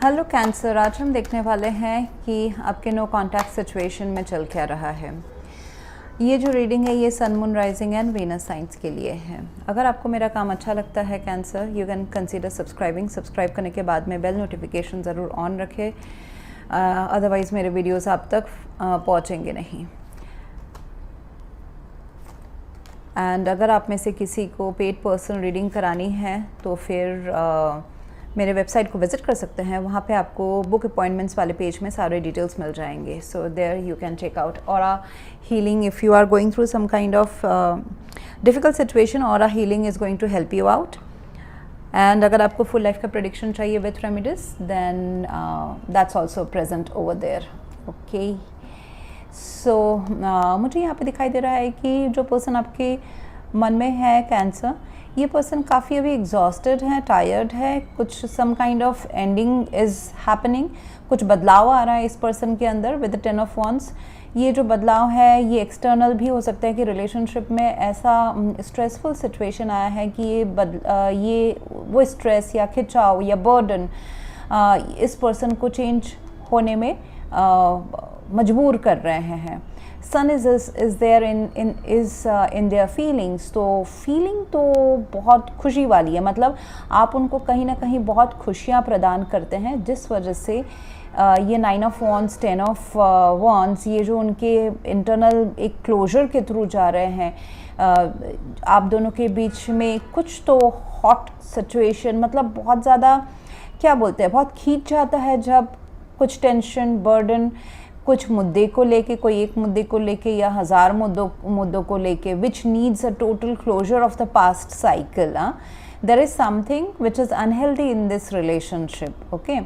Hello cancer, आज हम देखने वाले हैं कि आपके नो कांटेक्ट सिचुएशन में चल क्या रहा है। ये जो रीडिंग है ये sun, moon, rising and Venus science के लिए है। अगर आपको मेरा काम अच्छा लगता है cancer, you can consider subscribing. Subscribe करने के बाद में बेल नोटिफिकेशन ज़रूर ऑन रखें, अदरवाइज़ मेरे वीडियोस आप तक पहुँचेंगे नहीं। एंड अगर आप में से किसी को पेड पर्सनल रीडिंग करानी है तो फिर मेरे वेबसाइट को विज़िट कर सकते हैं। वहाँ पे आपको बुक अपॉइंटमेंट्स वाले पेज में सारे डिटेल्स मिल जाएंगे। So there you can check out aura healing if you are going through some kind of difficult situation. Aura healing is going to help you out. And अगर आपको full life का prediction चाहिए with remedies, then that's also present over there. Okay, so मुझे यहाँ पे दिखाई दे रहा है कि जो पर्सन आपके मन में है कैंसर, ये पर्सन काफ़ी अभी एग्जॉस्टेड है, टायर्ड है। कुछ some kind of ending is happening, कुछ बदलाव आ रहा है इस पर्सन के अंदर विद द 10 ऑफ wands। ये जो बदलाव है ये एक्सटर्नल भी हो सकता है कि रिलेशनशिप में ऐसा स्ट्रेसफुल सिचुएशन आया है कि ये वो स्ट्रेस या खिंचाव या बर्डन इस पर्सन को चेंज होने में मजबूर कर रहे हैं। Sun is there in their feelings. तो फीलिंग तो बहुत खुशी वाली है, मतलब आप उनको कहीं ना कहीं बहुत खुशियाँ प्रदान करते हैं, जिस वजह से ये 9 ऑफ wands, 10 ऑफ wands, ये जो उनके इंटरनल एक क्लोजर के थ्रू जा रहे हैं, आप दोनों के बीच में कुछ तो हॉट सिचुएशन, मतलब बहुत ज़्यादा क्या बोलते हैं, बहुत खींच जाता है जब कुछ टेंशन, बर्डन कुछ मुद्दे को लेके, कोई एक मुद्दे को लेके या 1000 मुद्दों को लेके, which needs a total closure of the past cycle. There is something which is unhealthy in this relationship. Okay,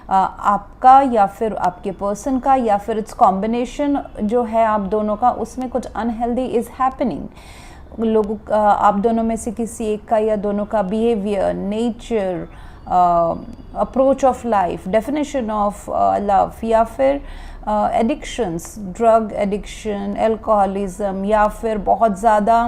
आपका या फिर आपके पर्सन का या फिर इट्स कॉम्बिनेशन जो है आप दोनों का, उसमें कुछ अनहेल्दी इज़ हैपनिंग। लोगों आप दोनों में से किसी एक का या दोनों का behaviour, nature, approach of life, definition of love, या फिर एडिक्शंस, ड्रग एडिक्शन, एल्कोहलिज्म, या फिर बहुत ज़्यादा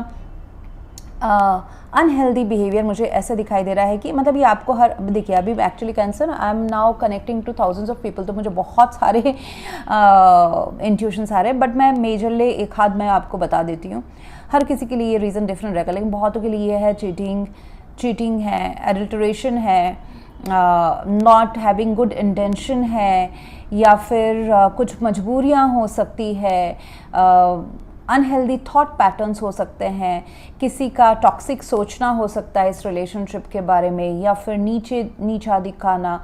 अनहेल्दी बिहेवियर, मुझे ऐसा दिखाई दे रहा है कि मतलब ये आपको हर, देखिए अभी actually cancer, I am now connecting two thousands of people, तो मुझे बहुत सारे इंट्यूशंस आ रहे हैं, बट मैं मेजरली एक हाथ मैं आपको बता देती हूँ। हर किसी के लिए ये रीज़न डिफरेंट रहेगा, लेकिन बहुतों के लिए ये है चीटिंग है, एडल्टरेशन है, नॉट हैविंग गुड इंटेंशन है, या फिर कुछ मजबूरियां हो सकती है, अनहेल्दी थॉट पैटर्न्स हो सकते हैं, किसी का टॉक्सिक सोचना हो सकता है इस रिलेशनशिप के बारे में, या फिर नीचा दिखाना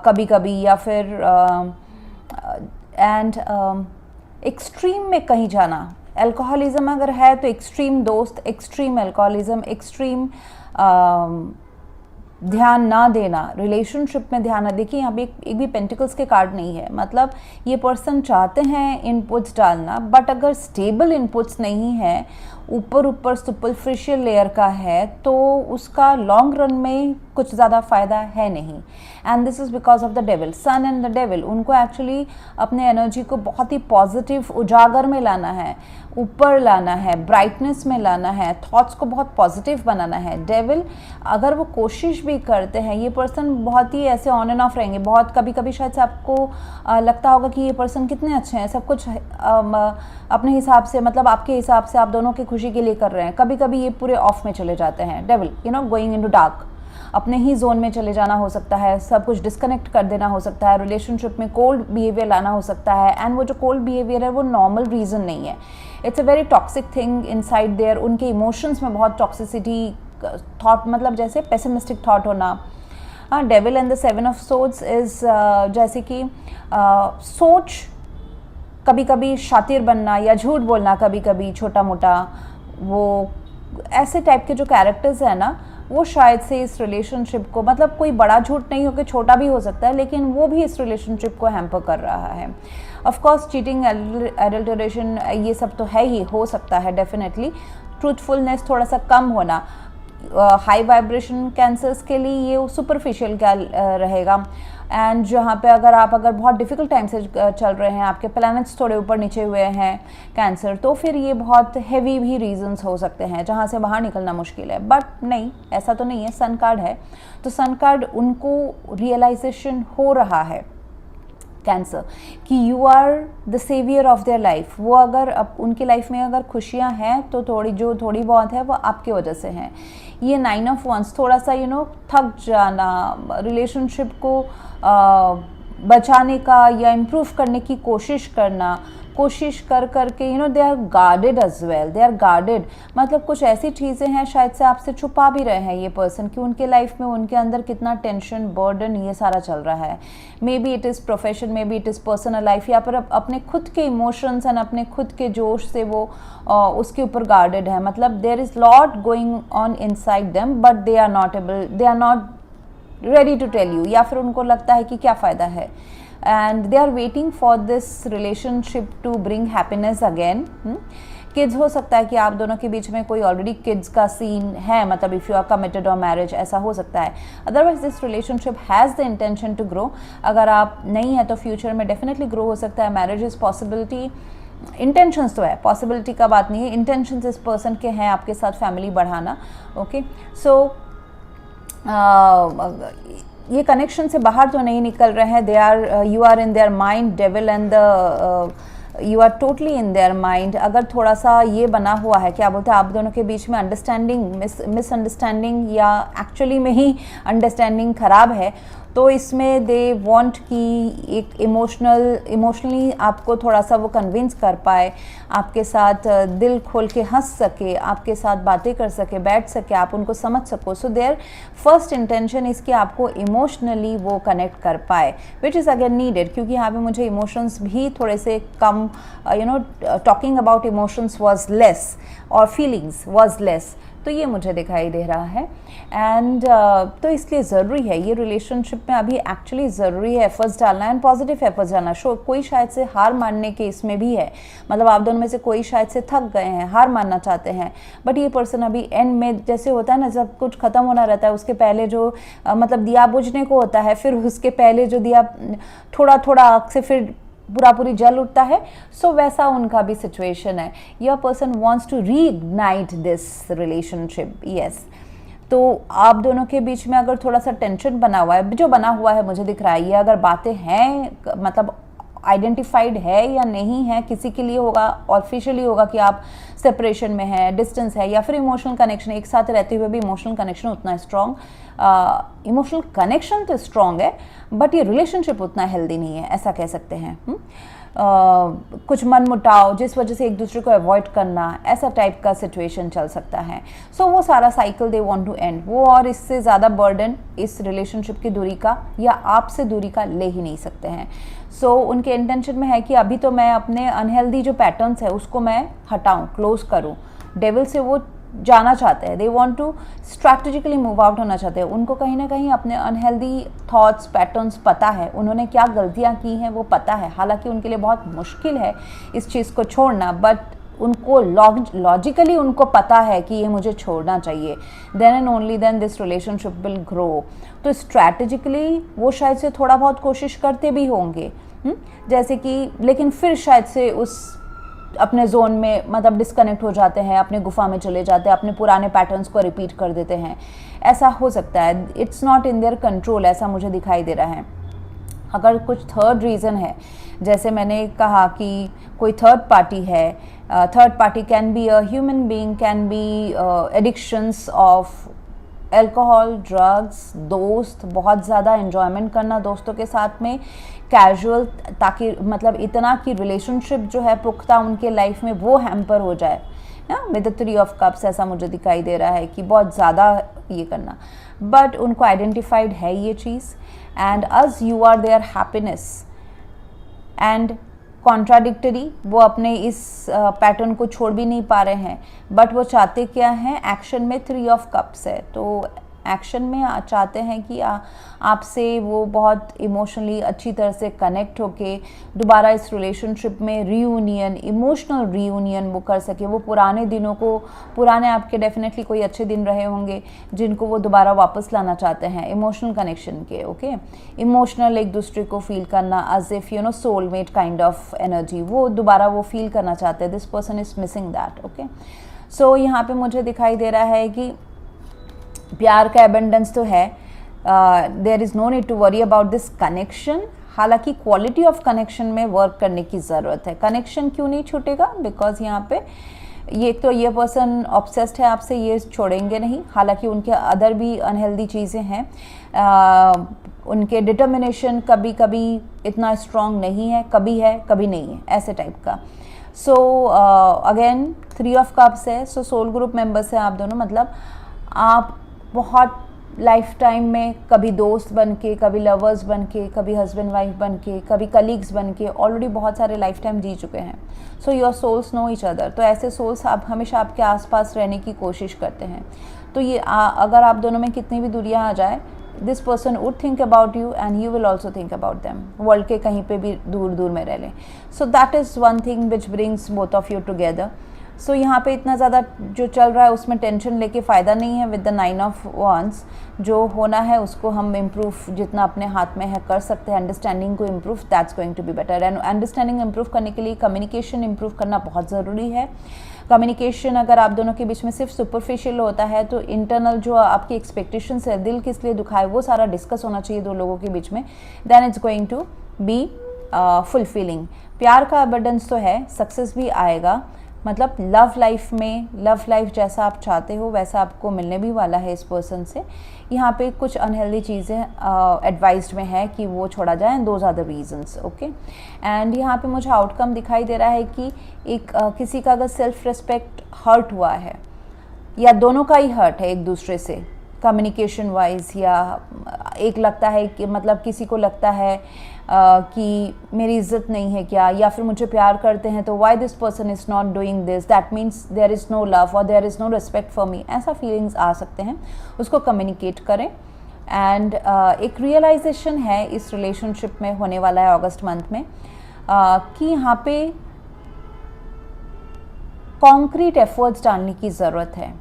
कभी कभी, या फिर एक्सट्रीम में कहीं जाना। अल्कोहलिज्म अगर है तो एक्सट्रीम दोस्त, एक्सट्रीम अल्कोहलिज्म, एक्सट्रीम ध्यान ना देना, रिलेशनशिप में ध्यान ना। देखिए यहाँ पे एक भी पेंटिकल्स के कार्ड नहीं है, मतलब ये पर्सन चाहते हैं इनपुट्स डालना, बट अगर स्टेबल इनपुट्स नहीं है, ऊपर सुपरफिशियल लेयर का है, तो उसका लॉन्ग रन में कुछ ज़्यादा फ़ायदा है नहीं। And this is because of the devil. Sun and the devil, उनको एक्चुअली अपने एनर्जी को बहुत ही पॉजिटिव उजागर में लाना है, ऊपर लाना है, ब्राइटनेस में लाना है, थॉट्स को बहुत पॉजिटिव बनाना है। डेविल अगर वो कोशिश भी करते हैं, ये पर्सन बहुत ही ऐसे ऑन एंड ऑफ रहेंगे। बहुत कभी कभी शायद से आपको लगता होगा कि ये पर्सन कितने अच्छे हैं, सब कुछ अपने हिसाब से, मतलब आपके हिसाब से आप दोनों की खुशी के लिए कर रहे हैं। कभी कभी ये पूरे ऑफ में चले जाते हैं। Devil, you know, going into dark, अपने ही जोन में चले जाना हो सकता है, सब कुछ डिस्कनेक्ट कर देना हो सकता है, रिलेशनशिप में कोल्ड बिहेवियर लाना हो सकता है। एंड वो जो कोल्ड बिहेवियर है वो नॉर्मल रीज़न नहीं है, it's a very toxic thing inside there. उनके इमोशंस में बहुत टॉक्सिसिटी, थॉट, मतलब जैसे पेसिमिस्टिक थॉट होना। Devil and the 7 of swords is जैसे कि सोच, कभी कभी शातिर बनना या झूठ बोलना, कभी कभी छोटा मोटा, वो ऐसे टाइप के जो कैरेक्टर्स हैं ना, वो शायद से इस रिलेशनशिप को, मतलब कोई बड़ा झूठ नहीं हो कि छोटा भी हो सकता है, लेकिन वो भी इस रिलेशनशिप को हैम्पर कर रहा है। ऑफ कोर्स चीटिंग, एडल्टरेशन, ये सब तो है ही, हो सकता है डेफिनेटली। ट्रूथफुलनेस थोड़ा सा कम होना, हाई वाइब्रेशन कैंसर्स के लिए ये सुपरफिशियल क्या रहेगा, एंड जहाँ पे अगर बहुत डिफ़िकल्ट टाइम से चल रहे हैं, आपके प्लैनेट्स थोड़े ऊपर नीचे हुए हैं कैंसर, तो फिर ये बहुत हैवी भी रीजंस हो सकते हैं जहाँ से बाहर निकलना मुश्किल है। बट नहीं, ऐसा तो नहीं है, सन कार्ड है तो सन कार्ड उनको रियलाइजेशन हो रहा है कैंसर कि you are the saviour of there life. वो अगर अब उनकी लाइफ में अगर खुशियाँ हैं तो थोड़ी बहुत है वो आपकी वजह से हैं। ये 9 ऑफ वंस थोड़ा सा थक जाना, रिलेशनशिप को बचाने का या इम्प्रूव करने की कोशिश करके they are guarded as well, they are guarded. मतलब कुछ ऐसी चीज़ें हैं शायद से आपसे छुपा भी रहे हैं ये पर्सन कि उनके लाइफ में उनके अंदर कितना टेंशन, बर्डन, ये सारा चल रहा है। May be it is profession, may be it is personal life, या फिर अपने खुद के इमोशंस एंड अपने खुद के जोश से वो उसके ऊपर गार्डेड है। मतलब there is lot going on inside them but they are not ready to tell you, या फिर उनको लगता है कि क्या फ़ायदा है, and they are waiting for this relationship to bring happiness again. Kids हो सकता है कि आप दोनों के बीच में कोई ऑलरेडी किड्स का सीन है, मतलब इफ़ यू आर कमिटेड और मैरिज, ऐसा हो सकता है। Otherwise this relationship has the intention to grow. अगर आप नहीं है तो फ्यूचर में डेफिनेटली ग्रो हो सकता है। मैरिज इज़ पॉसिबिलिटी, इंटेंशंस तो है, पॉसिबिलिटी का बात नहीं है। इंटेंशंस इस पर्सन के हैं आपके साथ फैमिली बढ़ाना। ओके, सो ये कनेक्शन से बाहर तो नहीं निकल रहे हैं। You are in their mind, devil and you are totally in their mind. अगर थोड़ा सा ये बना हुआ है, क्या बोलते हैं, आप दोनों के बीच में अंडरस्टैंडिंग, मिसअंडरस्टैंडिंग या एक्चुअली में ही अंडरस्टैंडिंग खराब है, तो इसमें दे वांट कि एक इमोशनली आपको थोड़ा सा वो कन्विंस कर पाए, आपके साथ दिल खोल के हंस सके, आपके साथ बातें कर सके, बैठ सके, आप उनको समझ सको। So their first intention is कि आपको इमोशनली वो कनेक्ट कर पाए, विच इज़ अगेन नीडेड, क्योंकि यहाँ पे मुझे इमोशंस भी थोड़े से कम, talking about emotions was less और फीलिंग्स वॉज लेस, तो ये मुझे दिखाई दे रहा है। एंड तो इसलिए ज़रूरी है ये रिलेशनशिप में अभी एक्चुअली ज़रूरी है एफर्ट्स डालना एंड पॉजिटिव एफर्ट्स डालना। कोई शायद से हार मानने के इसमें भी है, मतलब आप दोनों में से कोई शायद से थक गए हैं, हार मानना चाहते हैं, बट ये पर्सन अभी एंड में, जैसे होता है ना जब कुछ ख़त्म होना रहता है उसके पहले जो मतलब दिया बुझने को होता है, फिर उसके पहले जो दिया थोड़ा थोड़ा आग से फिर पूरी जल उठता है। सो वैसा उनका भी सिचुएशन है। Your person wants to reignite this relationship, yes. तो आप दोनों के बीच में अगर थोड़ा सा टेंशन बना हुआ है, जो बना हुआ है मुझे दिख रहा है, ये अगर बातें हैं, मतलब आइडेंटिफाइड है या नहीं है, किसी के लिए होगा, ऑफिशियली होगा कि आप सेपरेशन में है, डिस्टेंस है, या फिर इमोशनल कनेक्शन, एक साथ रहते हुए भी इमोशनल कनेक्शन उतना स्ट्रॉन्ग, इमोशनल कनेक्शन तो स्ट्रॉन्ग है बट ये रिलेशनशिप उतना हेल्दी नहीं है, ऐसा कह सकते हैं। कुछ मन मुटाव जिस वजह से एक दूसरे को अवॉइड करना, ऐसा टाइप का सिचुएशन चल सकता है। सो वो सारा cycle they want to end, वो और इससे ज़्यादा बर्डन इस रिलेशनशिप की दूरी का या आपसे दूरी का ले ही नहीं सकते हैं। सो उनके इंटेंशन में है कि अभी तो मैं अपने अनहेल्दी जो पैटर्न्स है उसको मैं हटाऊं, क्लोज करूं। डेविल से वो जाना चाहते हैं, they want to strategically move out होना चाहते हैं। उनको कहीं ना कहीं अपने अनहेल्दी थॉट्स, पैटर्न्स पता है, उन्होंने क्या गलतियां की हैं वो पता है। हालांकि उनके लिए बहुत मुश्किल है इस चीज़ को छोड़ना, बट उनको लॉजिकली उनको पता है कि ये मुझे छोड़ना चाहिए। Then and only then this relationship will grow. तो स्ट्रैटेजिकली वो शायद से थोड़ा बहुत कोशिश करते भी होंगे, जैसे कि, लेकिन फिर शायद से उस अपने जोन में मतलब डिस्कनेक्ट हो जाते हैं, अपने गुफा में चले जाते हैं, अपने पुराने पैटर्न्स को रिपीट कर देते हैं, ऐसा हो सकता है। It's not in their control, ऐसा मुझे दिखाई दे रहा है। अगर कुछ थर्ड रीज़न है, जैसे मैंने कहा कि कोई थर्ड पार्टी है, third party can be a human being, can be addictions of alcohol, drugs, दोस्त, बहुत ज़्यादा एन्जॉयमेंट करना दोस्तों के साथ में, कैजुअल, ताकि मतलब इतना कि रिलेशनशिप जो है पुख्ता उनके लाइफ में वो हैम्पर हो जाए ना, विद द 3 ऑफ कप्स। ऐसा मुझे दिखाई दे रहा है कि बहुत ज़्यादा ये करना, बट उनको आइडेंटिफाइड है ये चीज़। And as you are their happiness and contradictory, वो अपने इस पैटर्न को छोड़ भी नहीं पा रहे हैं, बट वो चाहते क्या हैं, एक्शन में 3 ऑफ कप्स है। तो एक्शन में चाहते हैं कि आपसे वो बहुत इमोशनली अच्छी तरह से कनेक्ट होके दोबारा इस रिलेशनशिप में रीयूनियन, इमोशनल रीयूनियन वो कर सके। वो पुराने दिनों को, पुराने आपके डेफिनेटली कोई अच्छे दिन रहे होंगे जिनको वो दोबारा वापस लाना चाहते हैं इमोशनल कनेक्शन के। ओके, इमोशनल एक दूसरे को फील करना as if you know soulmate kind of energy, वो दोबारा वो फील करना चाहते हैं। This person is missing that. Okay, so यहाँ पे मुझे दिखाई दे रहा है कि प्यार का एबंडेंस तो है, there is no need to worry about this connection. हालांकि क्वालिटी ऑफ कनेक्शन में वर्क करने की ज़रूरत है। कनेक्शन क्यों नहीं छूटेगा? बिकॉज यहाँ पे ये पर्सन ऑब्सेस्ड है आपसे, ये छोड़ेंगे नहीं। हालांकि उनके अदर भी अनहेल्दी चीज़ें हैं, उनके डिटर्मिनेशन कभी कभी इतना स्ट्रॉन्ग नहीं है, कभी नहीं है, ऐसे टाइप का। सो अगेन 3 ऑफ कप्स है। सो सोल ग्रुप मेंबर्स हैं आप दोनों, मतलब आप बहुत लाइफ टाइम में कभी दोस्त बन के, कभी लवर्स बन के, कभी हस्बैंड वाइफ बन के, कभी कलीग्स बन के ऑलरेडी बहुत सारे लाइफ टाइम जी चुके हैं। So your souls know each other. तो ऐसे सोल्स आप हमेशा आपके आसपास रहने की कोशिश करते हैं। तो ये अगर आप दोनों में कितनी भी दूरियां आ जाए, this person would think about you and you will also think about them, world के कहीं पे भी दूर दूर में रह लें। So that is one thing which brings both of you together. So यहाँ पे इतना ज़्यादा जो चल रहा है उसमें टेंशन लेके फ़ायदा नहीं है। विद द 9 ऑफ wands जो होना है उसको हम इम्प्रूव जितना अपने हाथ में है कर सकते हैं। अंडरस्टैंडिंग को improve, that's going to be better. And understanding improve करने के लिए कम्युनिकेशन इम्प्रूव करना बहुत ज़रूरी है। कम्युनिकेशन अगर आप दोनों के बीच में सिर्फ सुपरफिशियल होता है तो इंटरनल जो आपकी एक्सपेक्टेशंस है, दिल किस लिए दुखाए, वो सारा डिस्कस होना चाहिए दो लोगों के बीच में। Then it's going to be fulfilling. प्यार का अबंडेंस तो है, सक्सेस भी आएगा। मतलब लव लाइफ जैसा आप चाहते हो वैसा आपको मिलने भी वाला है इस पर्सन से। यहाँ पे कुछ अनहेल्दी चीज़ें एडवाइज्ड में है कि वो छोड़ा जाए, and those are the reasons. Okay, and यहाँ पे मुझे आउटकम दिखाई दे रहा है कि एक किसी का अगर सेल्फ रिस्पेक्ट हर्ट हुआ है या दोनों का ही हर्ट है एक दूसरे से कम्युनिकेशन वाइज, या एक लगता है कि मतलब किसी को लगता है कि मेरी इज्जत नहीं है क्या, या फिर मुझे प्यार करते हैं तो why this person is not doing this, that means there is no love और there is no respect for me, ऐसा फीलिंग्स आ सकते हैं। उसको कम्युनिकेट करें। एंड एक रियलाइजेशन है इस रिलेशनशिप में होने वाला है अगस्त मंथ में कि यहाँ पे कॉन्क्रीट एफर्ट्स डालने की ज़रूरत है।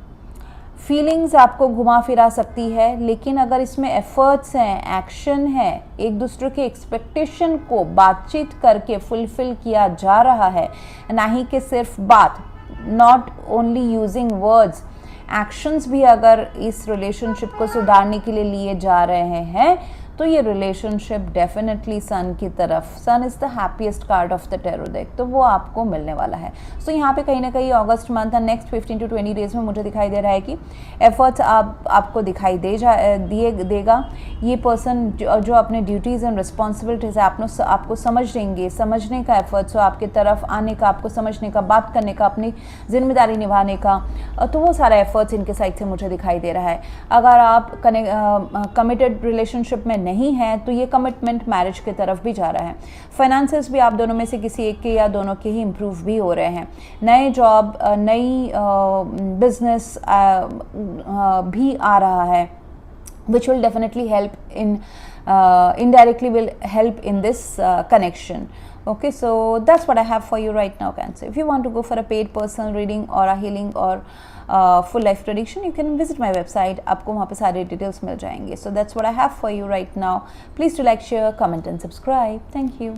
फीलिंग्स आपको घुमा फिरा सकती है, लेकिन अगर इसमें एफर्ट्स हैं, एक्शन है, एक दूसरे के एक्सपेक्टेशन को बातचीत करके फुलफिल किया जा रहा है, ना ही कि सिर्फ बात, not only using words, actions भी अगर इस रिलेशनशिप को सुधारने के लिए लिए जा रहे हैं तो ये रिलेशनशिप डेफिनेटली सन की तरफ, sun is the happiest card of the tarot deck, तो वो आपको मिलने वाला है। सो यहाँ पे कहीं ना कहीं अगस्त मंथ और नेक्स्ट 15 to 20 डेज में मुझे दिखाई दे रहा है कि एफर्ट्स आपको दिखाई देगा। ये पर्सन जो अपने ड्यूटीज़ एंड रिस्पॉन्सिबिलिटीज़ है आपको समझ लेंगे, समझने का एफर्ट्स हो आपके तरफ आने का, आपको समझने का, बात करने का, अपनी जिम्मेदारी निभाने का, तो वो सारा एफर्ट्स इनके साइड से मुझे दिखाई दे रहा है। अगर आप कमिटेड रिलेशनशिप में नहीं है तो ये कमिटमेंट मैरिज की तरफ भी जा रहा है। फाइनेंसेस भी आप दोनों में से किसी एक के या दोनों के ही इम्प्रूव भी हो रहे हैं। नए जॉब, नई बिजनेस भी आ रहा है which will definitely help in indirectly will help in this connection. Okay, so that's what I have for you right now, Cancer. If you want to go for a paid personal reading or a healing or full life prediction, you can visit my website. आपको वहाँ पे सारे details मिल जाएंगे. So that's what I have for you right now. Please do like, share, comment and subscribe. Thank you.